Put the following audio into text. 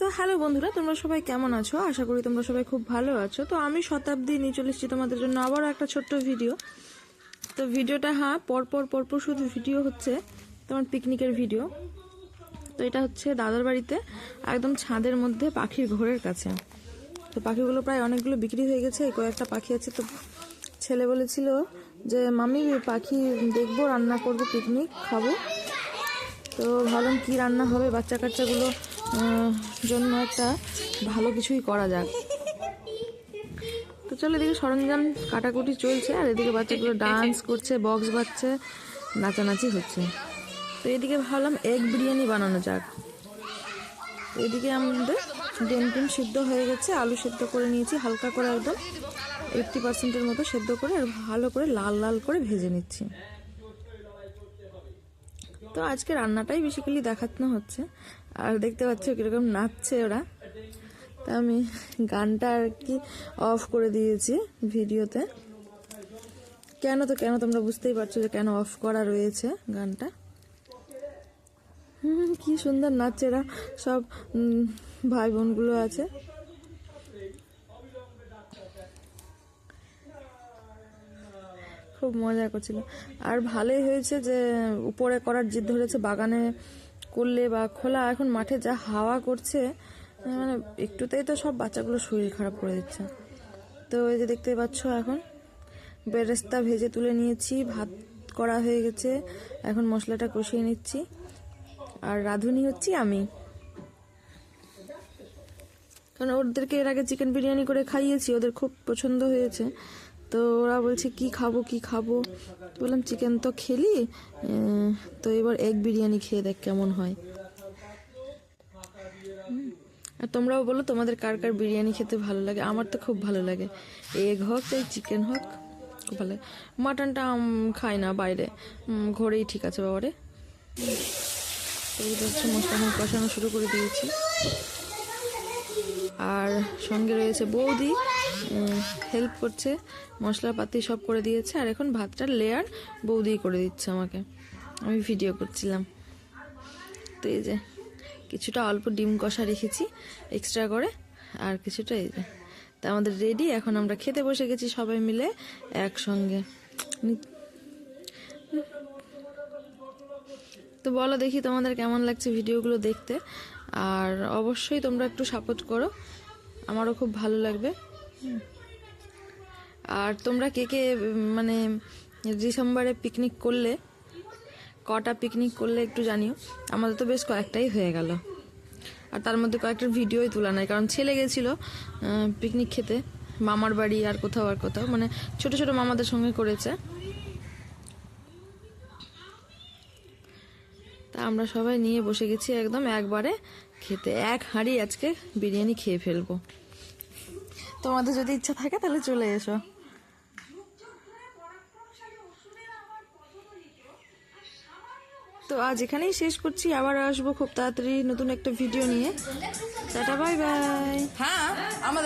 তো হ্যালো বন্ধুরা, তোমরা সবাই কেমন আছো? আশা করি তোমরা সবাই খুব ভালো আছো। তো আমি শতাব্দী নিয়ে চলে এসেছি তোমাদের জন্য আবারও একটা ছোট্ট ভিডিও। তো ভিডিওটা পরপর শুধু ভিডিও হচ্ছে তোমার পিকনিকের ভিডিও। তো এটা হচ্ছে দাদার বাড়িতে একদম ছাদের মধ্যে পাখির ঘরের কাছে। তো পাখিগুলো প্রায় অনেকগুলো বিক্রি হয়ে গেছে, কয়েকটা পাখি আছে। তো ছেলে বলেছিল যে মাম্মি পাখি দেখবো, রান্না করবো, পিকনিক খাবো। তো ভাবলাম কি রান্না হবে, বাচ্চা কাচ্চাগুলো জন্য একটা ভালো কিছুই করা যাক। তো চলো, এদিকে সরঞ্জাম কাটাকুটি চলছে আর এদিকে বাচ্চাগুলো ডান্স করছে, বক্স বাজছে, নাচানাচি হচ্ছে। তো এদিকে ভাবলাম এগ বিরিয়ানি বানানো যাক। এদিকে আমাদের ডিম সিদ্ধ হয়ে গেছে, আলু সেদ্ধ করে নিয়েছি হালকা করে, একদম 80% মতো সেদ্ধ করে আর ভালো করে লাল লাল করে ভেজে নিচ্ছি। তো আজকে রান্নাটাই বেসিক্যালি দেখানো হচ্ছে। আর দেখতে পাচ্ছ কিরকম নাচছে ওরা। তা আমি গানটা আর কি অফ করে দিয়েছি ভিডিওতে। কেন তোমরা বুঝতেই পারছো যে কেন অফ করা রয়েছে গানটা। কি সুন্দর নাচছে এরা, সব ভাই বোনগুলো আছে। খুব মজা করছিল। আর ভালোই হয়েছে যে উপরে করার জিদ ধরেছে, বাগানে করলে বা খোলা, এখন মাঠে যা হাওয়া করছে, মানে একটুতেই তো সব বাচ্চাগুলো শরীর খারাপ করে দিচ্ছে। তো এই যে দেখতে পাচ্ছ, এখন বেরেস্তা ভেজে তুলে নিয়েছি, ভাত করা হয়ে গেছে, এখন মশলাটা কষিয়ে নিচ্ছি। আর রাঁধুনি হচ্ছি আমি, কারণ ওদেরকে এর আগে চিকেন বিরিয়ানি করে খাইয়েছি, ওদের খুব পছন্দ হয়েছে। তো ওরা বলছে কি খাবো, বললাম চিকেন তো খেলি, তো এবার এগ বিরিয়ানি খেয়ে দেখ কেমন হয়। আর তোমরাও বলো তোমাদের কার কার বিরিয়ানি খেতে ভালো লাগে। আমার তো খুব ভালো লাগে, এগ হোক চাই চিকেন হোক, খুব ভালো লাগে। মাটনটা খাই না বাইরে, ঘরেই ঠিক আছে বাবারে। এই হচ্ছে মশলা কষানো শুরু করে দিয়েছি। আর সঙ্গে রয়েছে বৌদি, হেল্প করছে, মশলাপাতি সব করে দিয়েছে। আর এখন ভাতটার লেয়ার বৌদি করে দিচ্ছে আমাকে, আমি ভিডিও করছিলাম। তো এই যে কিছুটা অল্প ডিম কষা রেখেছি এক্সট্রা করে, আর কিছুটা এই যে। তা আমাদের রেডি, এখন আমরা খেতে বসে গেছি সবাই মিলে একসঙ্গে। তো বলো দেখি তোমাদের কেমন লাগছে ভিডিওগুলো দেখতে। আর অবশ্যই তোমরা একটু সাপোর্ট করো, আমারও খুব ভালো লাগবে। আর তোমরা কে মানে ডিসেম্বরে পিকনিক করলে, কটা পিকনিক করলে একটু জানিও। আমাদের তো বেশ কয়েকটাই হয়ে গেল, আর তার মধ্যে কয়েকটা ভিডিওই তোলা নাই, কারণ ছেলে গেছিল পিকনিক খেতে মামার বাড়ি আর কোথাও মানে ছোট ছোট মামাদের সঙ্গে করেছে। তা আমরা সবাই নিয়ে বসে গেছি একদম একবারে খেতে, এক হাঁড়ি আজকে বিরিয়ানি খেয়ে ফেলবো। তোমাদের যদি ইচ্ছা থাকে তাহলে চলে এসো। তো আজ এখানেই শেষ করছি, আবার আসবো খুব তাড়াতাড়ি নতুন একটা ভিডিও নিয়ে। Tata, bye bye. হ্যাঁ, আমাদের